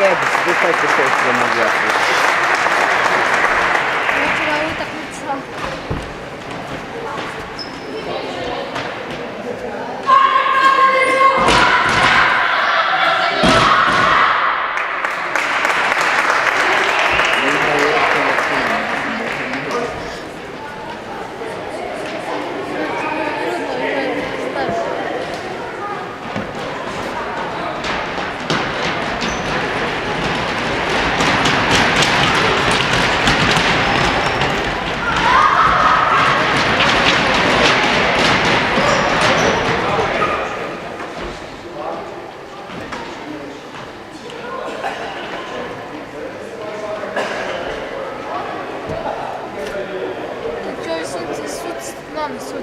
jebi se, gdje taj se šest mogu ja slušati. Nećeva utakmica. Novi sud.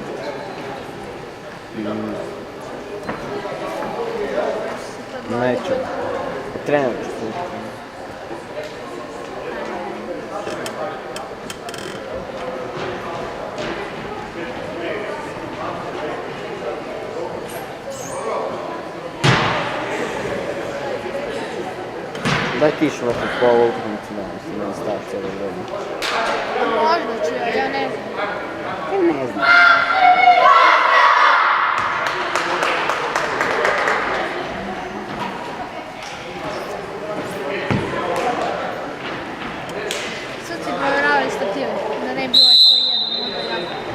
Neću. Trener ću slušati. Daj ti šuti po ovu utakmicu danas, da ne staviš cijelo vrijeme. Možda ću, ja ne znam. Ja ne znam. Suci provjeravali stative, da ne bi ovaj koji jedan možda jako.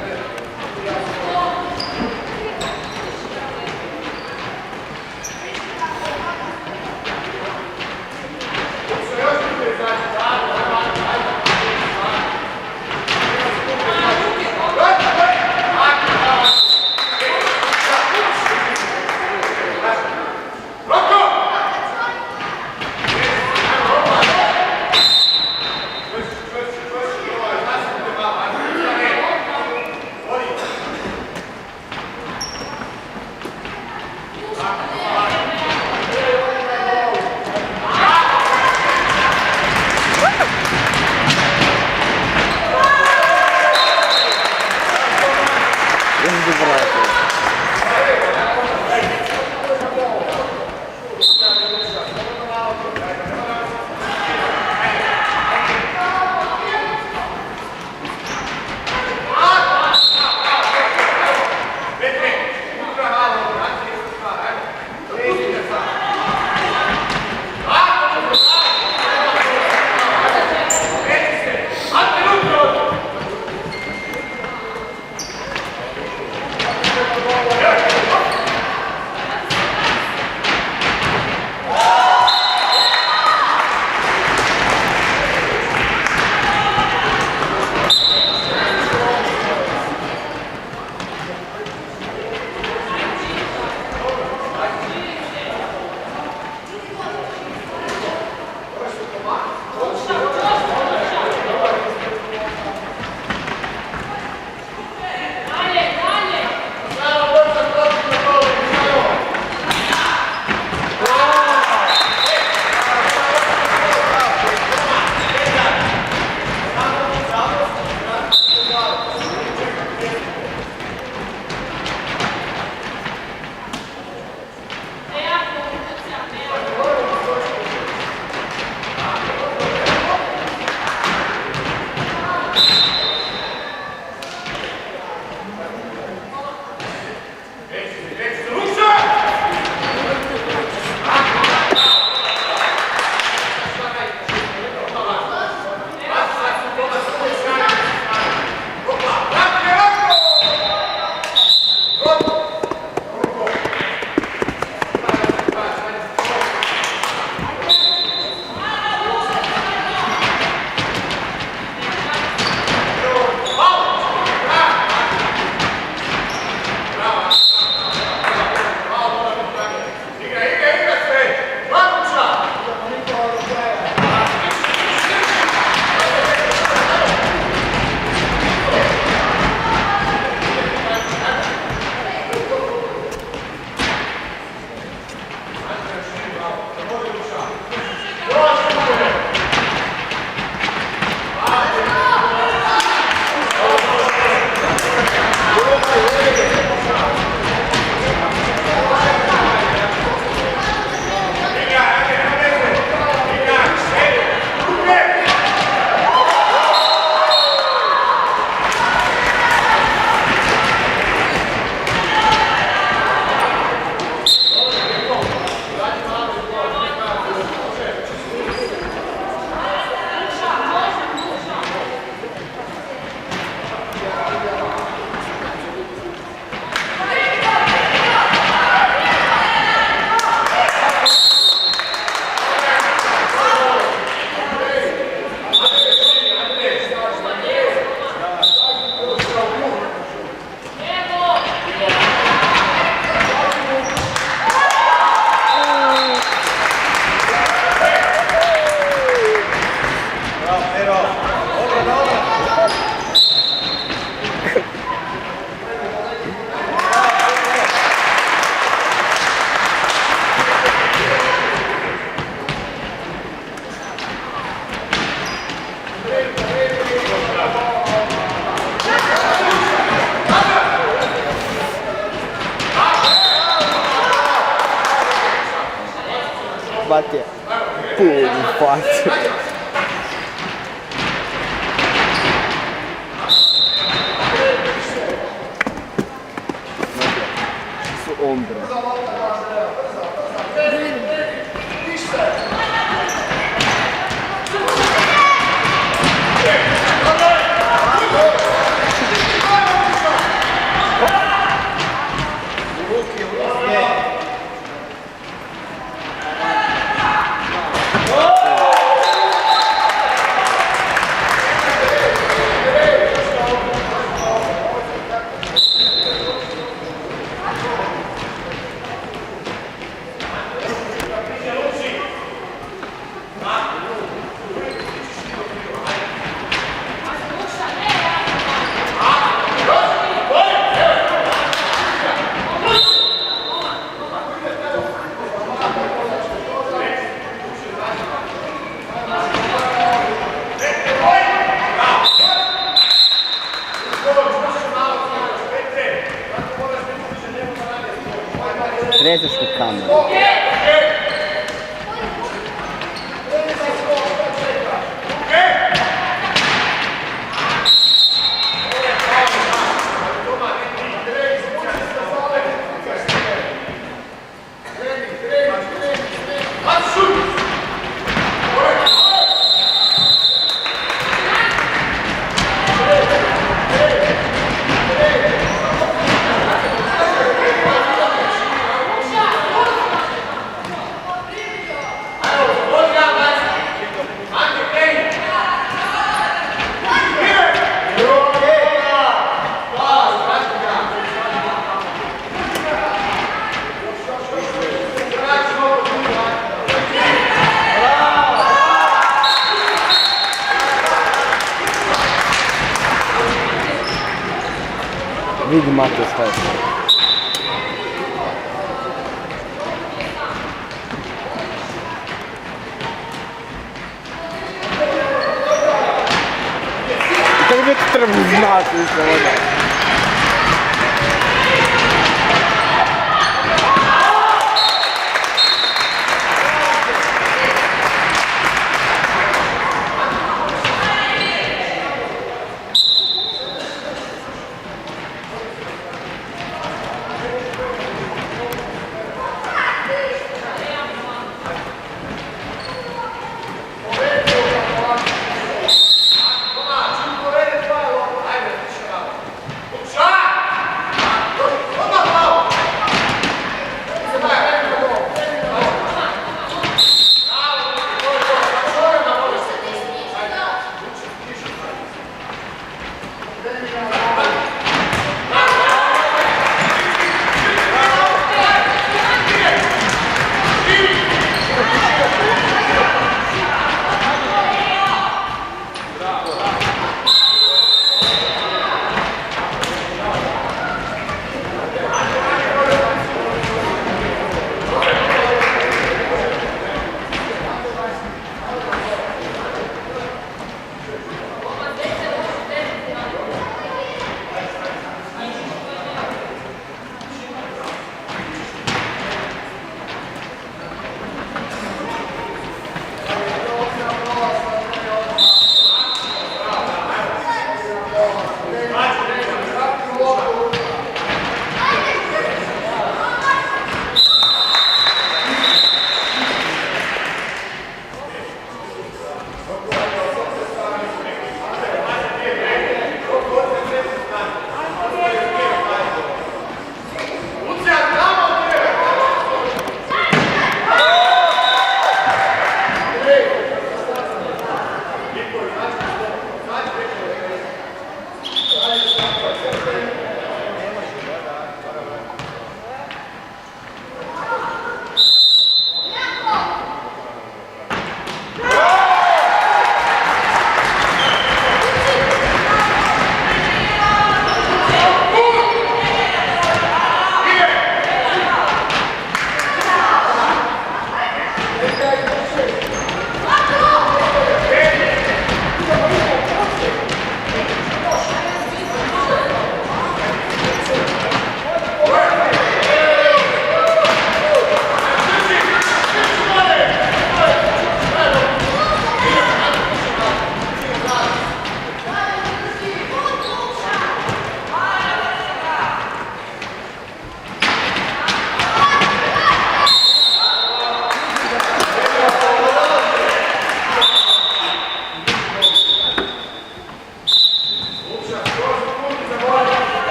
Bate. Pum, forte. Su ombro. Prezaš u kameru. Vidi Mato šta je to. Kako bi treba znati što ovdje?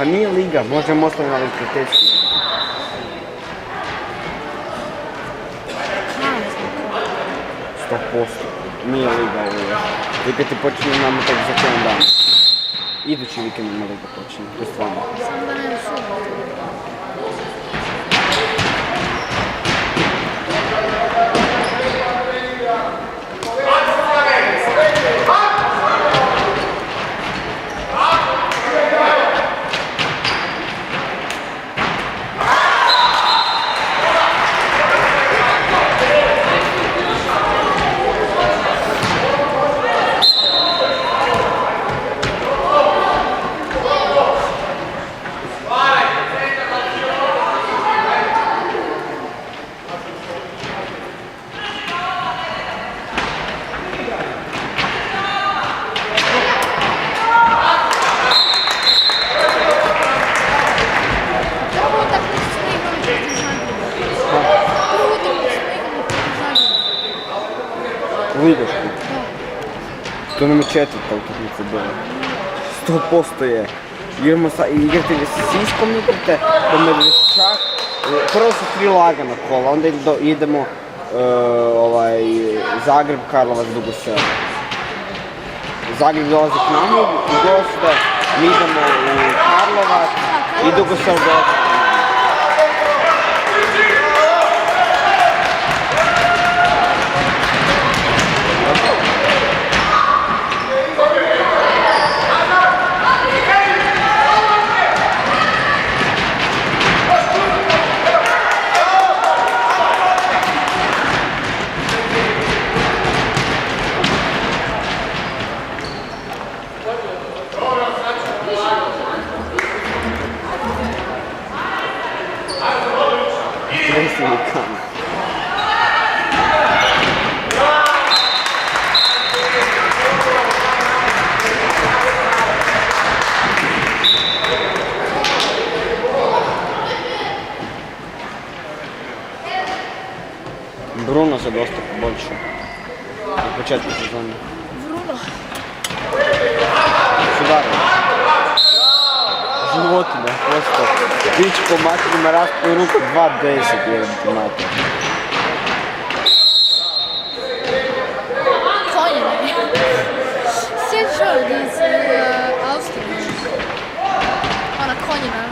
Pa nije liga, možemo ostaviti na prijateljski. 100%. Nije liga ovo još. Liga ti počinje nama tek za tjedan dan. Idući vikend ima liga počinje, to je stvarno. Samo da ne u subotu. Ligašku. To nam je četvrta utakmica bila. 100% je. Idemo sa, igrate s Siskom, igrate do Medveščak. Prvo su 3 lagana kola, onda idemo Zagreb, Karlovac, Dugo Selo. Zagreb dolazi k nama u goste, mi idemo u Karlovac i Dugo Selo dolazi. Bruno se dosta poboljšao od početka sezone. Bruno. Sudarno. Životinja, posto. Bić po materima raspoj ruku 2.10 je mater. Konjina. Sjećaš ovdje iz Austrije? Ona konjina.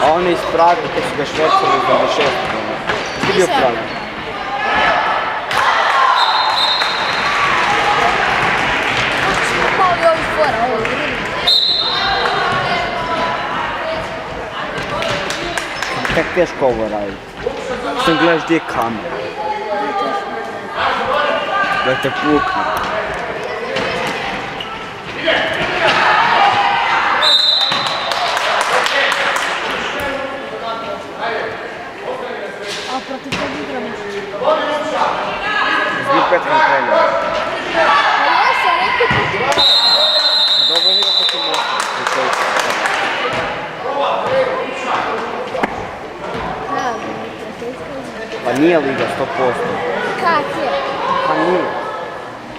A on je ispravio kad su ga švercali za 6. Ti bio pravi. Pali ovi fora, ovo je Kako teško ovo raditi. Sam gledaš gdje je kamera. Da te pukne. A protiv kog igramo? Zbog Petra Krelja. Pa ja sam rekao protiv... Dobro je igra protiv Mosta. Pa nije liga 100%. Kak je? Pa nije.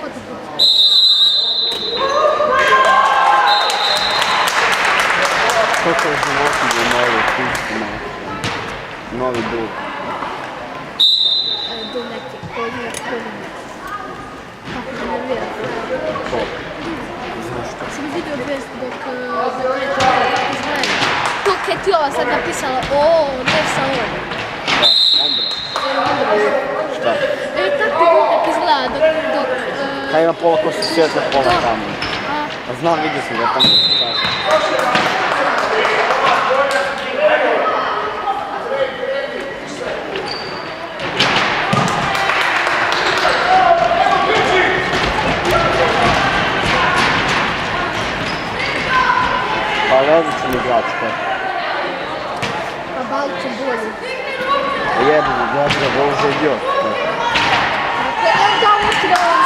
Ko ti puća? Koliko je životinje novi pusti malo. Novi drug. Do neke koji je konjina. Kako me nervira. Ko? Zašto? Sam vidio vest dok izgleda. To kad ti ova sad napisala, o, ne sa ovom. Da, Ondra. Šta? Tako uvijek izgleda dok... Kaj ima pola ko se svjetla pola tamo. A, Pa znam, vidio sam ga tamo se časa. Pa odličan igrač, ko? pa Balić je bolji. Jebu, dobro, ovo že idiot. Dakle, on dao neki da on...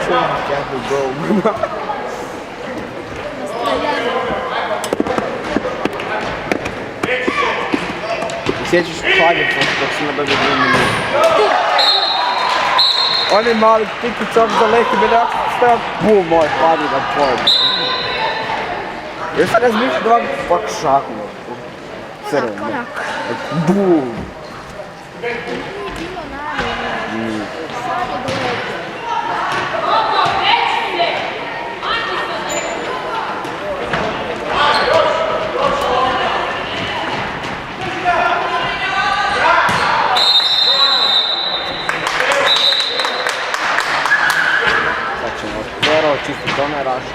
čovjek, ja do gol. Sjećaš Klagenfurt dok si nabavio 2 minute. Oni mali tikica za leki bi nekako stavio bum moj padni na pojem. Ja sam razmišljao da vam pak šaknu. Crveno. Bum. Nije bilo naravno. Sad je bilo. Sad ćemo Pero, čisti tome rašu.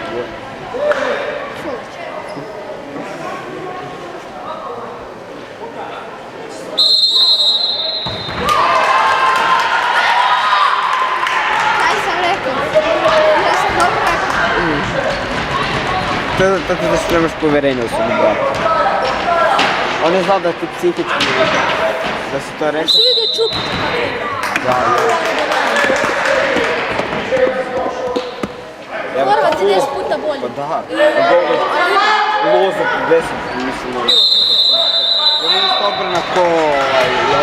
To ti da se nemaš povjerenja u sebi, brate. On je znao da ti psihički da si to rekao. Svi ide čupiti. Da, ja. Morva ti 10 puta bolje. Pa da. Lozak 10, mislim. On je isto obrana ko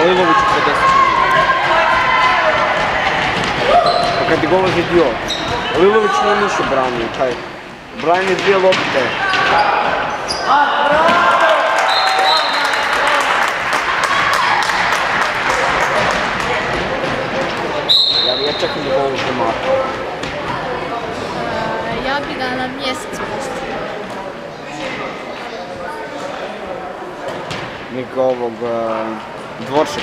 Lilović 50. Pa kad je golo vidio, Lilović nije ništa branio, kaj? Brian je 2 lopte. Ja čekam da golu pomaka. Ja bi ga na mjesec pustio. Nek ovog Dvoršaka.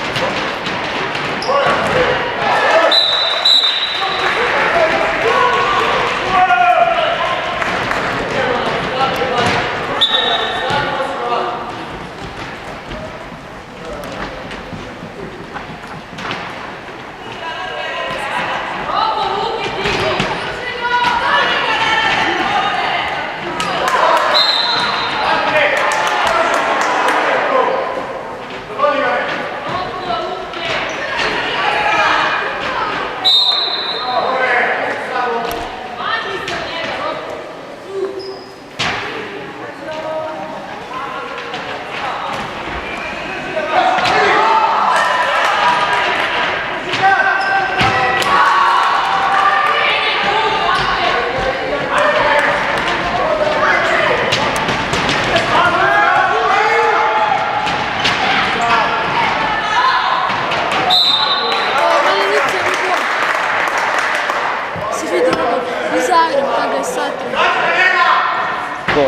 Ko?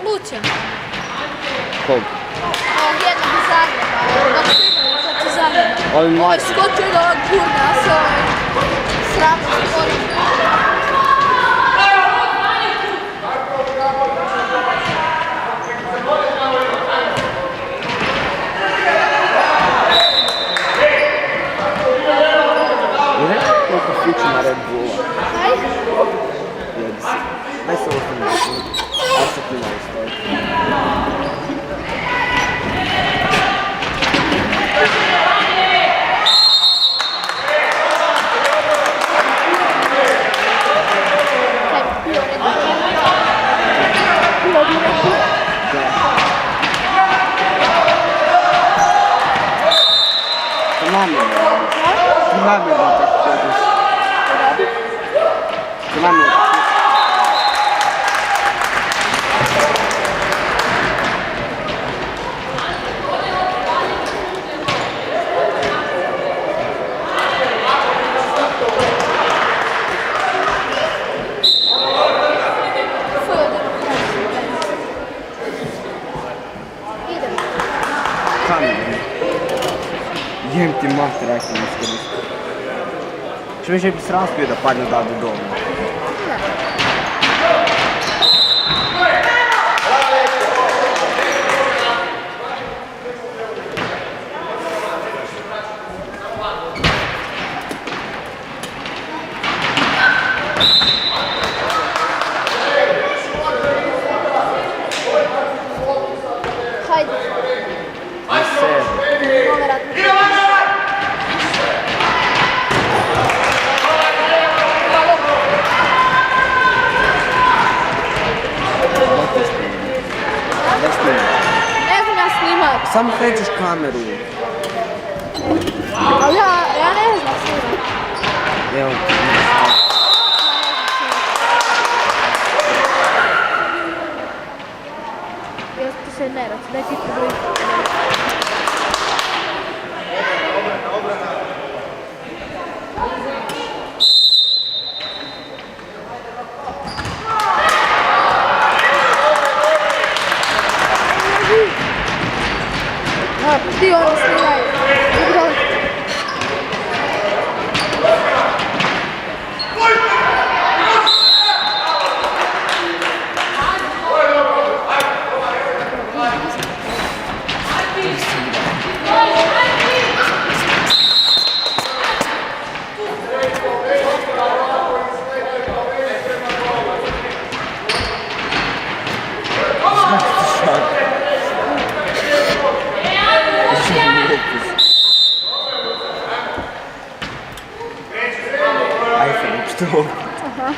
Lučan. Kog? Ovog jednog iz Zagreba, dok su igrali protiv Zagreba. Ovi mlađi. Skočio do ovog gurna, a se ovaj sramno sporio. Koliko fiču na Red Bulla. Ajde. Jedi se. Daj se ovo snimati. Daj se ti malo stoji. Namjerno tako hođeš. Namjerno. Jem ti mater, aj sam iskoristio. Što više bi sram spio da padne odavde dole. Hajde. Aj sebi. Samo krećeš kameru. Ali ja ne znam sviram. Evo. Jel ti se ne rad, daj ti proboj. Ti ono snimaj. Dobro. iPhone, što? Aha.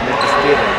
Ne testiram.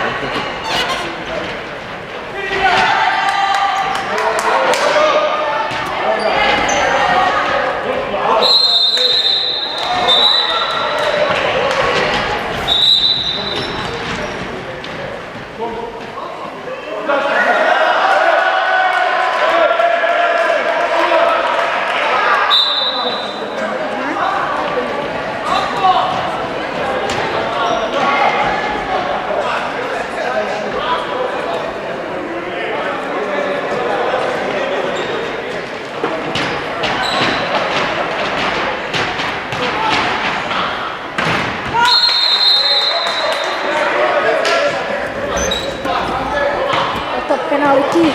To penalty.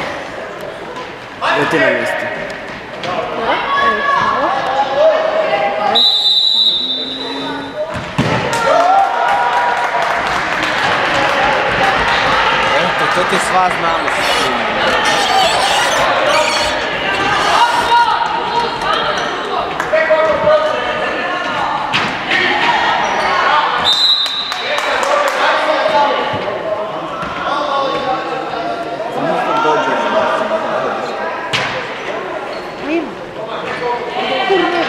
Gdje ti na mjestu? Eto, to ti sva znamo. Ima. Turnir.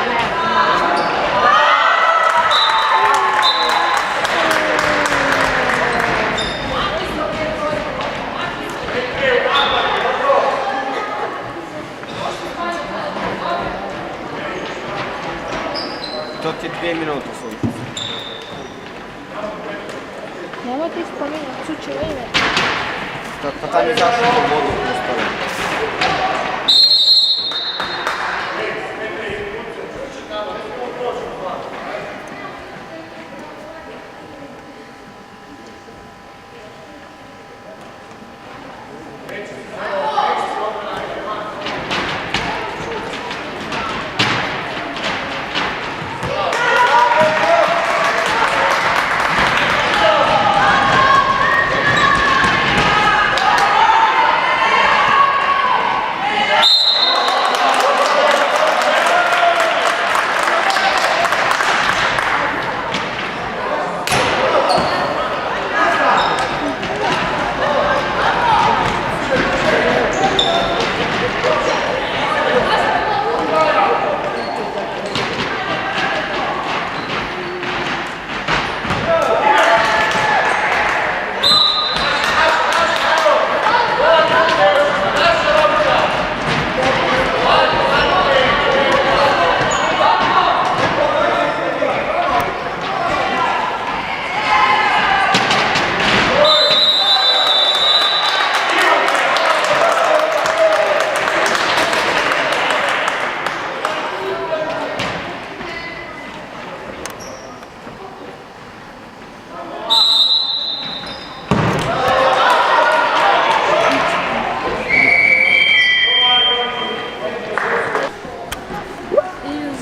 To ti 2 minute su. Nema ti spominjati čučevo ime. Pa tam je zašao u vodu postale.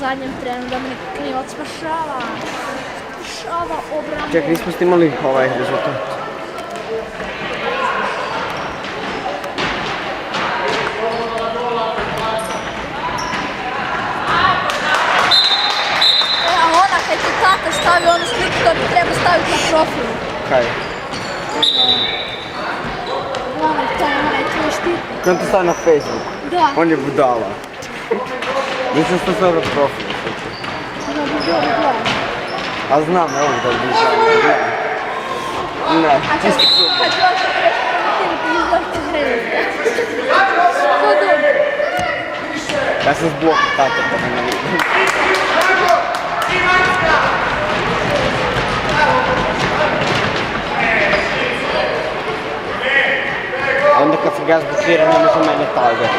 zadnjem trenu da me krivac spašava. Spašava obranu. Čekaj, nismo snimali ovaj rezultat. tata stavio onu sliku, to bi treba staviti na profil. Kaj? Onaj tvoj štit. Kad to stavi na Facebook? Da. On je budala. Mislim što se ove profil. Da bi bilo gledano. A znam, evo da bi žao. Ne, A kad čisto super. kad još prešli ti izlazite gledati. Ko dobro. Ja sam zbog tata pa ne vidim. A onda kad se ga zblokira ne može mene tagat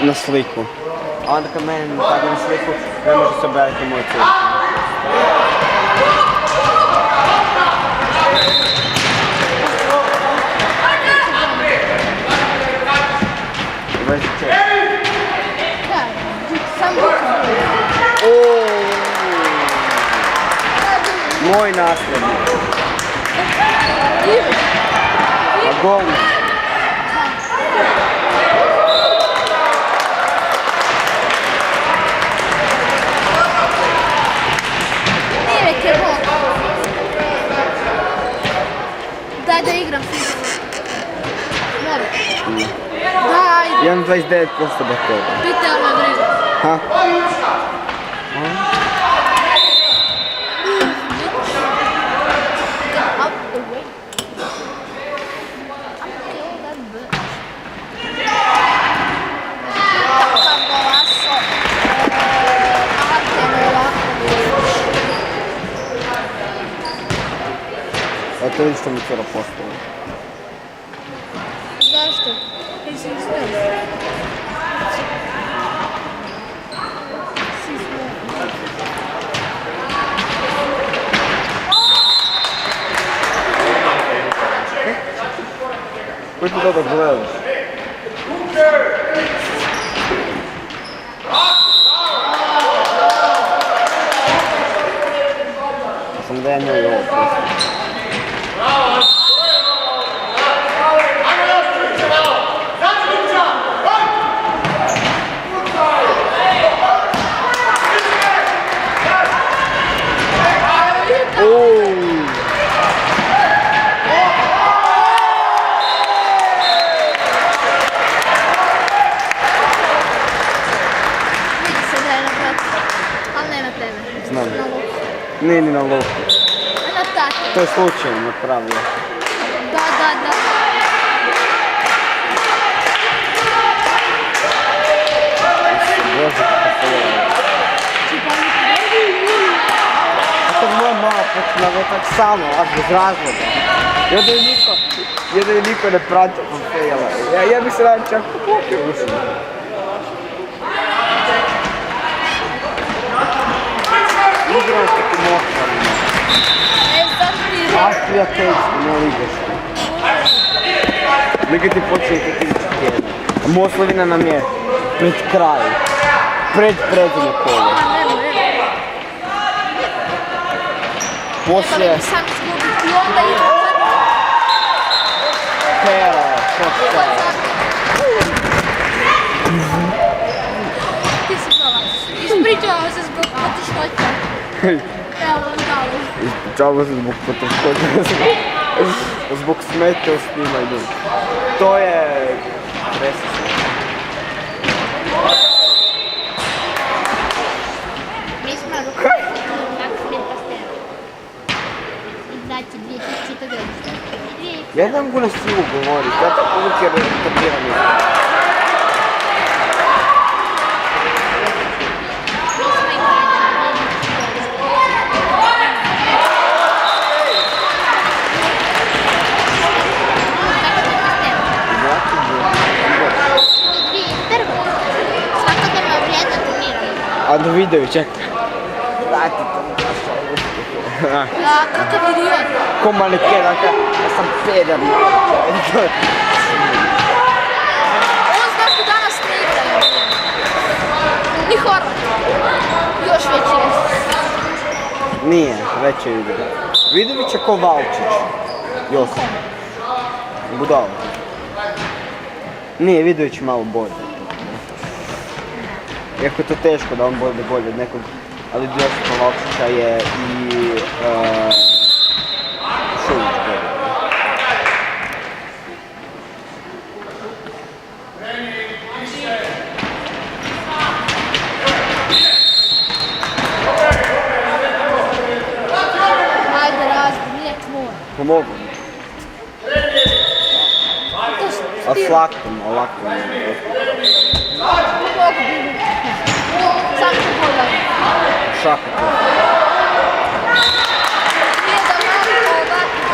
na sliku. A onda kad mene ne taga na sliku ne može se objaviti moj telefon. Da, sam buka. Moj nasljednik. Ivo. A golman. Uvijek je bol. Daj da igram FIFA. Daj. Imam 29% baterija. Pite ova briga. Ha? Get out the way. Okay, that bitch. Kakav golaso. Arte Novaković. A to vidiš što mi cura postala. Zašto? Kaj si izgleda? Si izgleda. Koji ti to da gledaš? Sam da ja njoj ovo prosto. Vidi se da je na pratu. Ali ne na tebe. Znam. Na luku. Nije ni na luku. Na tate. To je slučajno napravio. Da, da, da. Bože, kako se je. A kad moja mama počela ga tak samo, a bez razloga. Jer je niko ne praća po fejla. Ja bi se radi čak pokupio ušli. Igrao se ti moštarima. Zašto ti je A prijateljski, ne ligaš. Neka ti počne kad ti tjedan. A Moslavina nam je pred kraj. Predzadnje kolo. Poslije Trebali bi sam izgubiti i onda ima Pera, šok Pera. Ti si zvala. Ispričavamo se zbog poteškoća. Evo vam dalo. Ispričavamo se zbog poteškoća. Zbog smete u snimanju. To je... Resi. Mi smo rukovali kako smeta stena. Znači 2000 godište. Ja ne mogu na silu govoriti, ja tako uvijek je retabiram izgleda. A do video, čekaj. Vrati to mi naša Ja, kakav idiot. ko maneken, ja sam peder. On zašto danas ne igraju. Ni Horvat. Još veći je. Nije, veće igra. Vidović je ko Valčić. Josip. Budalo. Nije, Vidović malo bolje. Iako je to teško da on bude bolje od nekog ali dio Kovalčića je i Šulić gore. Ajde, razbi, nije tvoj. Pomogu mi. To su A ti. s laktom, a laktom. Pomogu bi. Sam se pogledaj. Šaka to. Nije da malo ovako daje.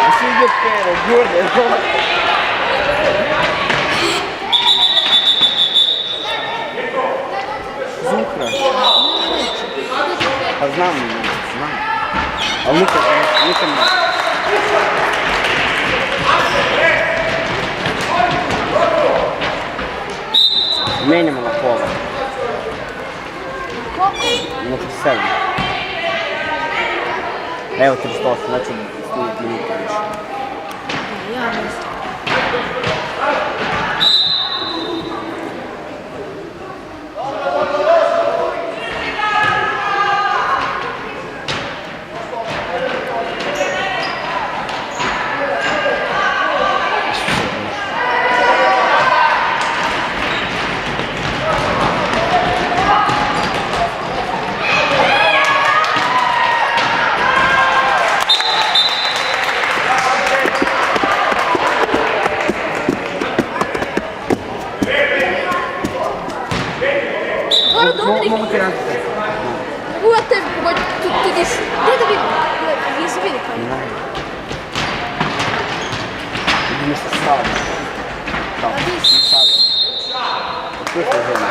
Jesi vidio Pero, gurde. Zuhra. Pa znam. Ali nikad ne. Menjamo na pola. Koliko? Na 37. Evo 38, znači snimiti minuta više. Ja ne znam. Dobro, Dominik, Mogu ti raditi. uvijek ti diš. Gdje da vidim? Gdje se vidi kao? Ne. Idi mi se stavlja. Kao, A di si? stavlja. Otpušta žena.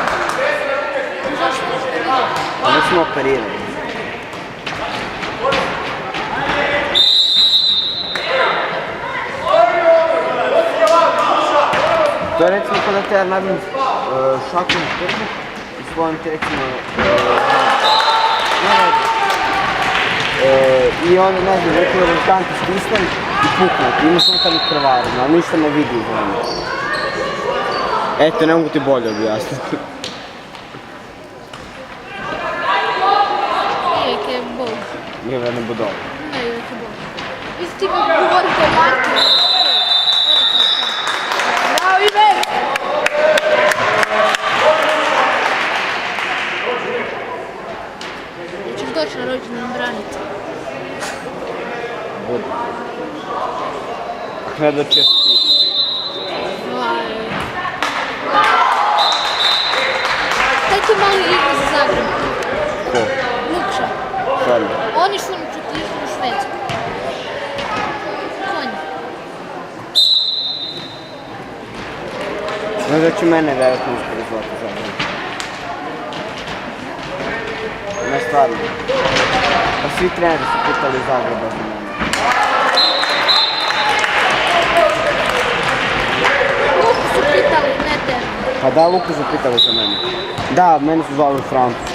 Zašto ne što vidim? Pa mi smo operirali. To je recimo kada te ja nabim šaku na trbu i svojom ti recimo i on, ne znam, rekao rezultanti stisnem i puknuti, imaš unutarnji krvarenje, ali ništa ne vidi iz njega. Eto, ne mogu ti bolje objasniti. Uvijek je Bog. Nije vredno budalo. Ne, uvijek je Bog. Vi ste ti govorite o Marku. Bravo, ime! Ćeš doći na rođendan braniti. Bude. Ako ne da česti. Taj tu mali igra za Zagreb. Ko? Lukša. Šalje. Oni su išli u Švedsku. Konji. Znaš da će mene vjerojatno uskoro zvati Zagreb. Ne, stvarno. Pa svi treneri su pitali Zagreba za mene. Luku su pitali, ne tebe. Pa da, Luku su pitali za mene. Da, mene su zvali u Francusku.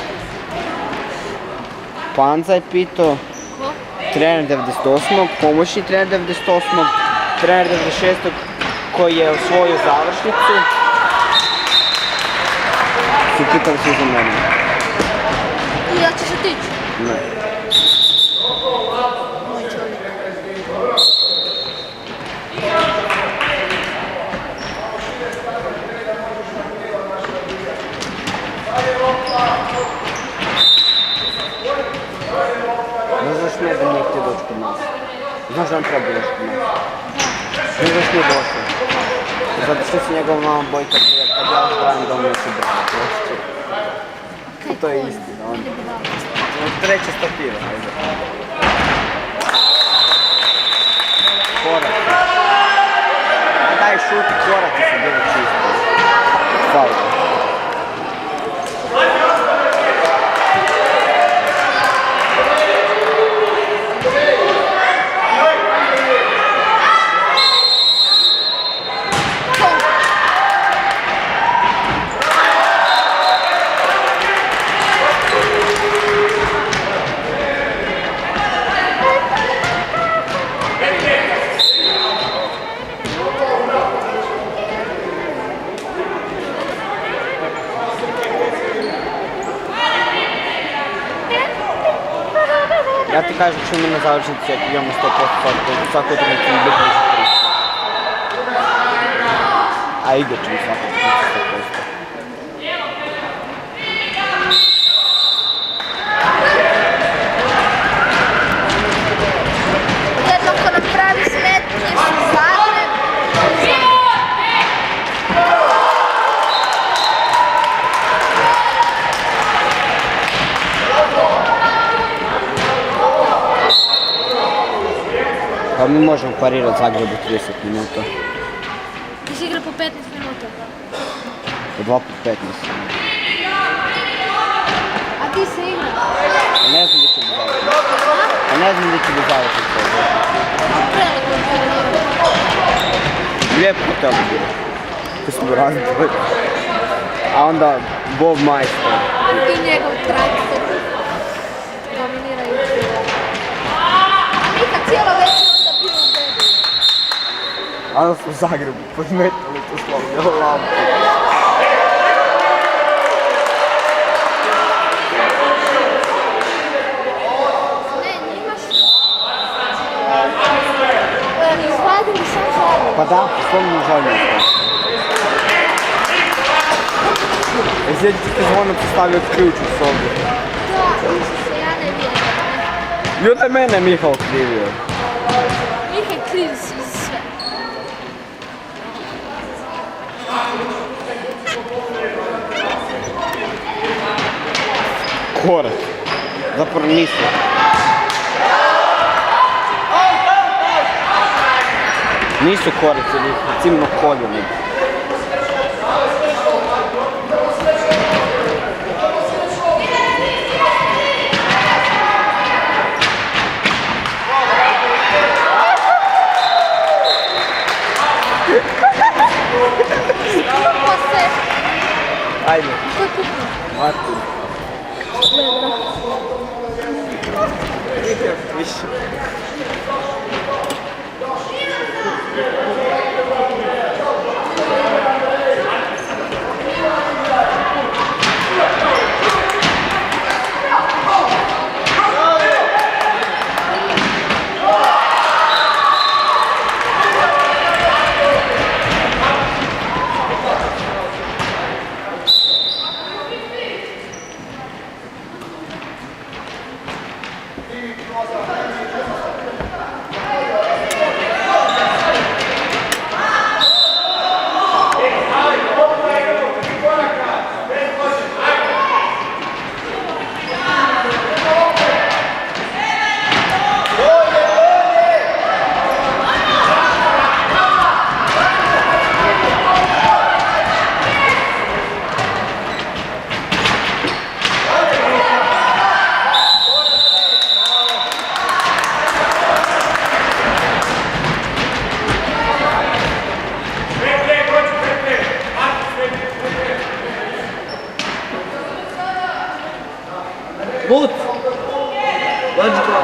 Panza je pitao, Ko? trener 98. pomoćni trener 98. trener 96. koji je osvojio završnicu. Su pitali svi za mene. I ja ćeš otići? Ne. Moj čovjek. Ne znaš me da nije htio doći kod nas. Znaš da on treba doći kod nas. Ne znaš nije došao. Zato što se njegova mama boji kad ja zbranim da on neće braniti. I to je istina. On treće stopira. Korak. Daj šuti, koraki su bili čisti. Hvala. Ja ti kažem da ćemo na završnici, ako imamo 100% svaku utakmicu biti više koristiti. A igrat ćemo svaku utakmicu 100%. Jedno ko napravi smetnje su Zagreb. Pa mi možemo parirati Zagrebu 30 minuta. Ti si igra po 15 minuta. Po 2 po 15. A ti se igra? Pa ne znam gdje će bi završiti. Pa ne znam gdje će bi završiti. Prelepo je trenirao. Lijepo hotel bi bilo. Tu smo razbili. A onda Bob Majstor. I njegov traktor. Dominirajući. A Mika cijelo večer onda bio u bedu. A onda smo u Zagrebu podmetali tu slavnu lampu. Ne, nemaš. Izvadili sam Zagreb. Pa da, poslovno željno. Sjećate se zvonac stavio ključ u sobu. Da, Isuse, ja ne vjerujem. I onda je mene Miha okrivio. Mika je kriv si za sve. Korak. Zapravo nisu. Nisu koraci, recimo koljeni. Kupo se. Ajde, Ko je kupo? Martin. Gledaj. Više. But, let's go.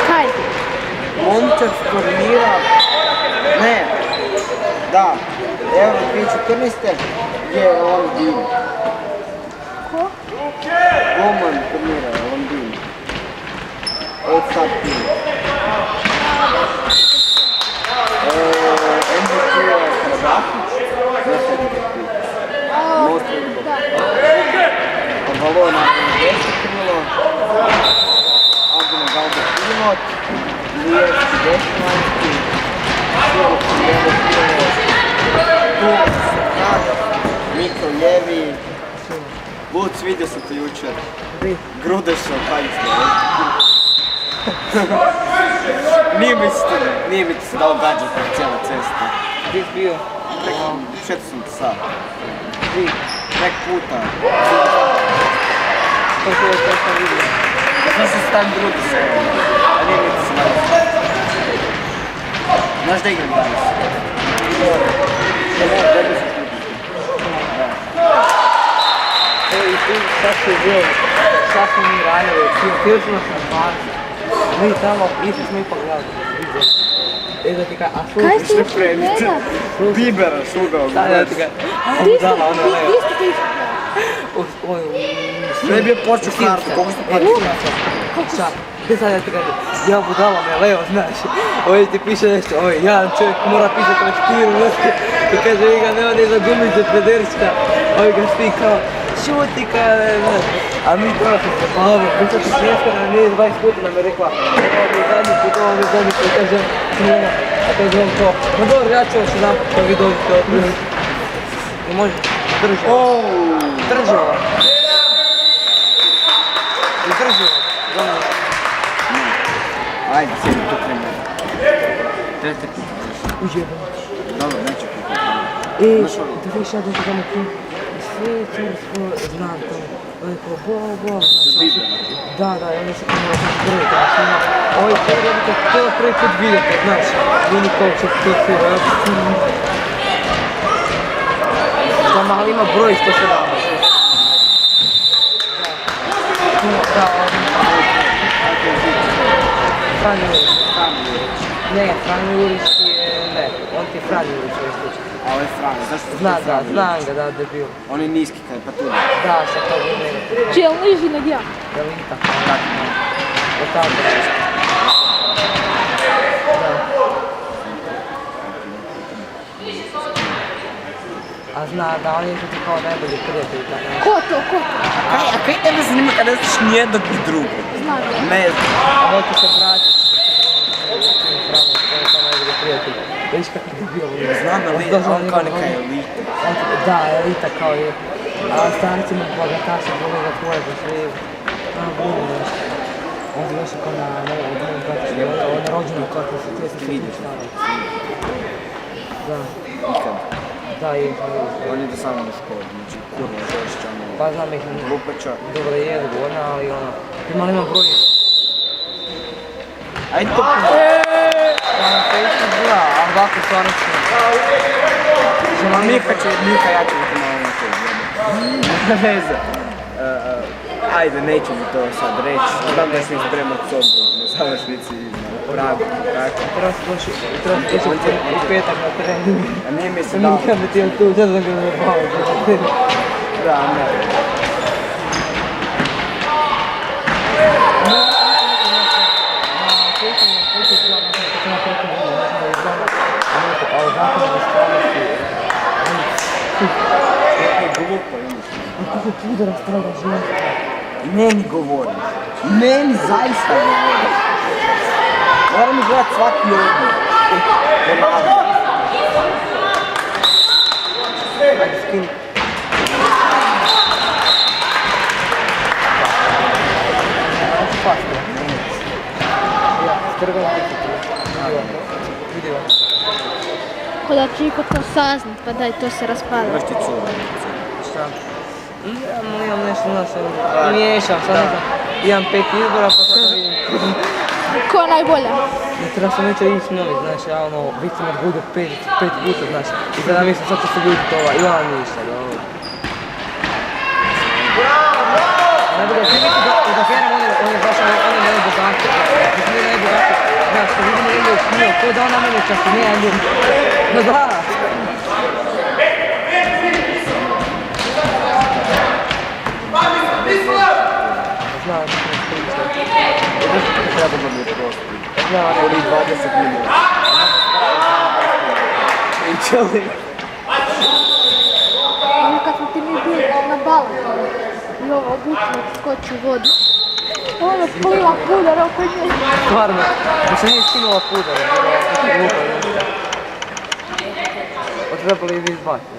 Kaj? Momčad s turnira, ne, da, Euro 2014. je Londin. Ko? Golman turnira Londin. Od sad tim. MVP je Karadakić, ne sad MVP. Most MVP. Valona na 10 krilo, Adina Galda Pinot, Lijevski desnivanjski, Silovski lijevo krilo, Tu Srnat, Miko lijevi, Luc, vidio sam te jučer. Grudeš se okaljstvo, Nije mi se dao gađati na cijela cesta. Gdje si bio? Šeto sam ti sad. Ti? Nek puta. To sam vidio. Znaš se stavim grudi se, a nije mi se dao. Znaš da igram danas? sad se bilo, sad smo mi ranili, htjeli smo nas napasti. Mi tamo, išli smo ipak gledati. Da ti kaj, a Kaj slušaj, ste išli gledat? Bibera šugao. sad da ti kaj, Di ste, da, ono levo. di ste ti išli gledat? Ne bi je počeo kartu, koliko ste platili? Šta? Gdje sad ja ti kažem, ja budala me levo, znaš, ovdje ti piše nešto, jedan čovjek mora pisati lektiru, znaš, i kaže, vi ga nema ni za gumice pederčka, ga svi kao, šuti kada, znaš, a mi to se zabavamo, priča ti smiješka da nije 20 puta nam je rekla, ovo mi je zadnji put, kažem, snima, a kaže on to, no dobro, ja ću još jedan put, pa vi dođete opet, i može, drži ovo, drži ovo, i drži ovo, dobro. Ajde, sjedi, tu krenu. Trete put. Ujebam. Dobro, neću kupiti. Da viš ja dođu tamo tu, sve curstvo znam tamo, on je kao bo, znaš, da, i onda se kao mora tako broj, da snima, prvi da to prvi put vidjeti, znaš, oni kao će to svira, da mali ima broj 117. Da, Franjo Jurić. Ne, Franjo Jurić je, ne, on ti je Franjo Jurić u slučaju. A ovo je Franjo, zašto Znam ga, da, debil. On je niski kad pa tu. Da, sad kao je njega. Čije, on niži nego ja? Elita, tako, od tako. A zna da on je ti kao najbolji prijatelj, tako. Ko to? A kaj tebe zanima kada znaš nijednog ni drugog? Znam. Ne znam. A on ti se bratić. To je kao najbolji prijatelj. Viš kako je bio. Znam, ali on kao neka elita. Da, elita kao je. A starcima bogataša, boga tvoje, da sve je. Bruno nešto. On je još kao na drugom bratiću. On je rođen u kako se tijesno vidiš. Da. Nikad. Da, je. On ide samo u školu, znači kurva žešća, ono. Pa znam ih Glupača. dobro je odgovorna, ali ono. Ima broj. Ajde to puno. Na Facebook bila, a ovako stvarno su. Mika, ja ću biti malo na to. Ne znam. Ajde, neću mi to sad reći. Znam da sam spremat sobu na završnici u Pragu. Treba se doći u petak na trening. A nije mi se dao. Nikad bi ti je tu, sad sam ga zabavao. Da, ne. Kako pudara strada žena? Meni govoriš. Meni zaista govoriš. Moram mi gledat svaki odmah. Ajde, skini. Ajde, spasti. Ja, strgala vidio. Ko da Čiko to sazna, pa daj, to se raspada. Baš ti cura. Šta? Imam nešto, znaš, miješam, sad ne znam. Imam 5 izbora, pa sad vidim. Ko je najbolja? Ne treba sam neće ići novi, znaš, ja ono, vicim od bude 5 puta, znaš. I sada mislim, sad će se ljubiti ova, i ona ništa, da ovo. Najbolje, ti misli da odaferam, on je baš, on je najbogatiji. Mislim, nije najbogatiji. Znaš, kad vidimo jednu knjigu, ko da ona mene čak nije ljubi. No da! Znam, da sam ispričao. Treba da mi prosti. Znam, Ili 20 minuta. Pričali. Ono kad smo ti mi bili na balu i ovo obučno skoči u vodu. Ono pliva pudar oko nje. stvarno, da se nije skinula pudar, da je glupo. Pa trebali i vi izbaciti.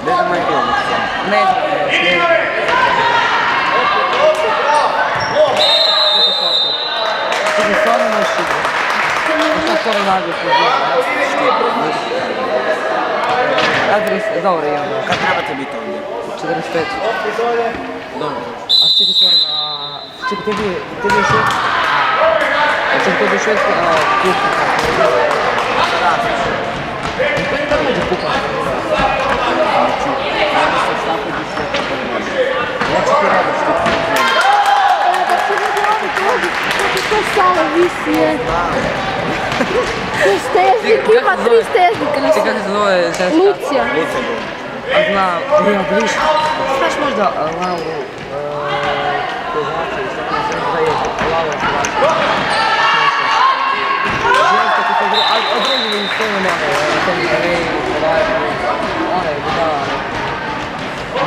Ne znam je bilo. Ne znam, ne znam. Ti mi stvarno možeš igrati. Šta to ne radi u Adres, dobro imam. Kad trebate biti ovdje? 45. Dobro. A čekaj stvarno na Čekaj, tebi je švedski? Čekaj, tebi je švedski kuhni kako? Kako među kuhni? Ja ću ti reći što ti znam. Da se vidi oni dođu, kako to salo visi je. To steznik, ima 3 steznика na Čekaj, kako se zove ženska? Lucija. A znam, ja, da vidiš, znaš možda Lauru, to znači, što ne znam da je Laura Hrvatska. Ženska ti se a drugi mi sve ne nema, to mi je rej, ona je budala,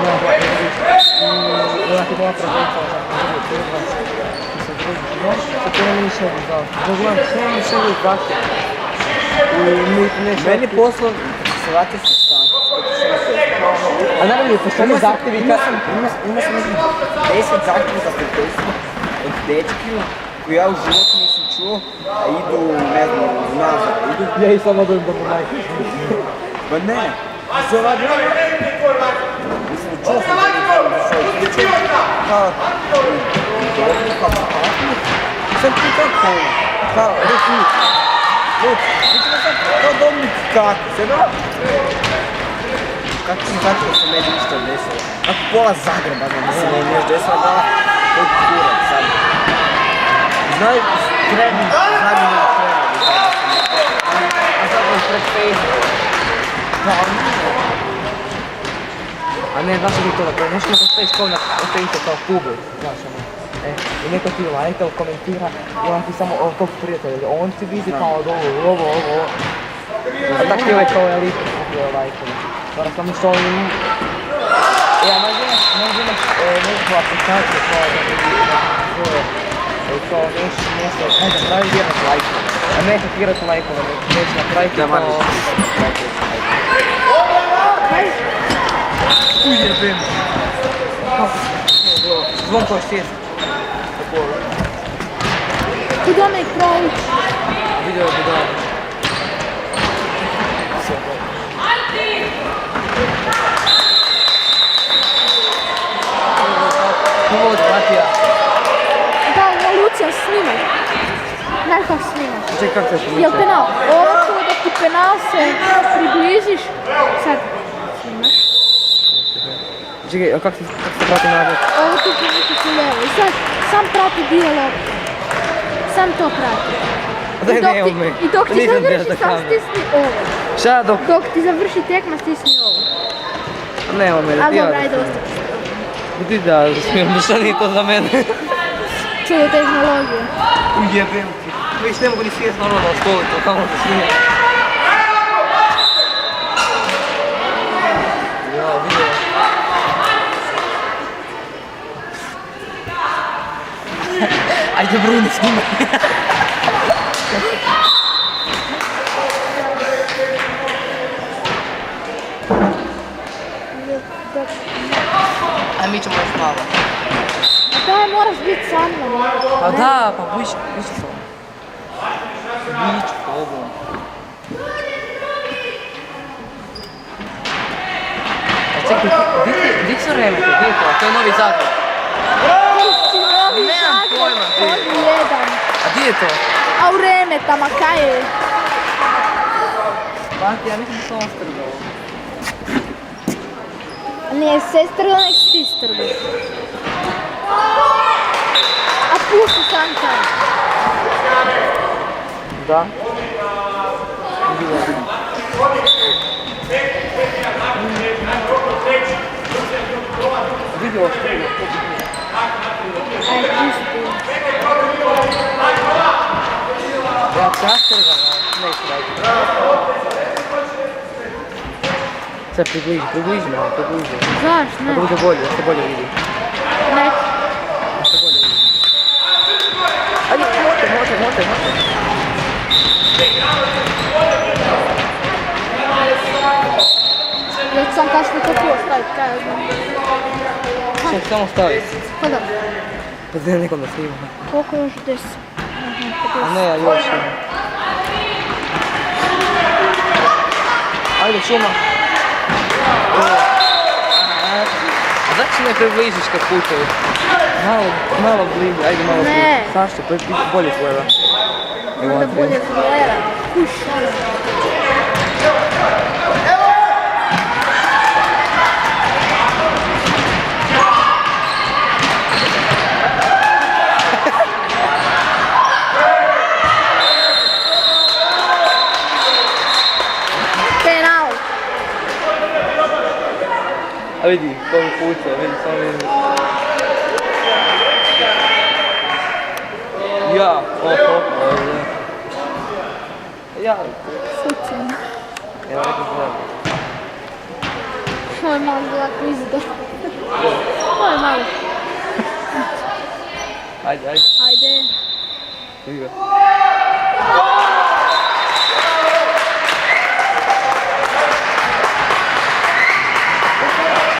ne, ona ti bila prođeca, sa to ne ništa ne znao. Zagledam, sve mi se uvijek zašto. Meni poslov shvati se stan. A naravno je postoji zahtjevi Imao sam 10 zahtjeva za prijateljstvo od dečkima koji ja u životu nisam čuo, a idu, ne znam, nazad, idu. Ja i samo dojem da mu majke. Pa ne, se radi. Mislim, čuo sam da nisam došao i pričao, kao, sam ti tako, kao, reći, mislim da sam kao domnik kako, sve dobro? Kako sam zato da se meni ništa desilo? Ako pola Zagreba da se meni još desilo, da to je kurac sad. Znaju, trening, znaju nema trening, a sad je pred Facebook. Kao, A ne, znaš li to da nešto da stojiš kao na Facebooku kao kubu, znaš ono. I neko ti lajka, komentira i on ti samo od tog prijatelja, on ti vidi kao od ovo. A tak ti kao elitni kupio lajkove. Moram samo što oni... Ja, možda imaš neku aplikaciju kao da vidi svoje... Kao nešto, ne znam, pravi vjernost lajkove. A ne hakirati lajkove, neći napraviti kao... Ujebem! Zvonko je sjest. Tu Dominik Prović. Video je budala. Ovo od Matija. Da, Lucija snima. Znaš kako snima? Čekaj, kako se Jel smiče? penal? Ovako dok ti penal se približiš, sad snimaš. Čekaj, a kako se prati nazad? Ovo tu približiš u lijevo i sad sam prati dio lopte. Sam to prati. Daj, ne, me. I dok ti Nisam završi, držao sam kameru. stisni ovo. Šta dok? Dok ti završi tekma, stisni ovo. Nema me, Ali ja dobro, ajde ostaći. Gdje da smijem, da šta nije to za mene? Čudo tehnologije. Ujebem ti. Viš ne mogu ni sjest normalno od stoli, to kamo da smijem. Ja, vidio. Ajde Bruni, snimaj. A mi ćemo još malo. A daj, moraš biti sa mnom. Pa da, pa biće s ovom. Biće s ovom. A čekaj, di su Remete, di je to? To je Novi Zagreb. Nemam pojma, gdje je. Oni jedan. A di je to? A u Remetama, kaj je? Pa ja mislim da su Ostrgovo. Nije sestrgo, nek si strgo. A puši sam taj. Da. Vidi Ostrgovo. Aj, pusti. Ja Ostrgovo, neću raditi. Sad približi malo, približi. Znaš, ne. Da bude bolje, da se bolje vidi. Ne. Da se bolje vidi. Ajde, može. Ja ću sam kasnije to tu ostaviti, kaj ja znam. Ček, samo stavi. Pa da, Pa da nekom da snima. koliko još 10? A ne, još ima. Ajde, šuma. A zašto ne približiš kad putuju? Malo bliže, ajde malo Ne. bliže. Zašto? To je bolje gleda. Evo, Onda on bolje gleda. Kuša. Penal. A vidi, koliko puca, vidi, samo vidi. Ja, ovdje. Ja, Slučajno. ja rekao gledam. Ovo je malo bila kvizda. Ovo je malo. Ajde. Ajde. Vidi ga.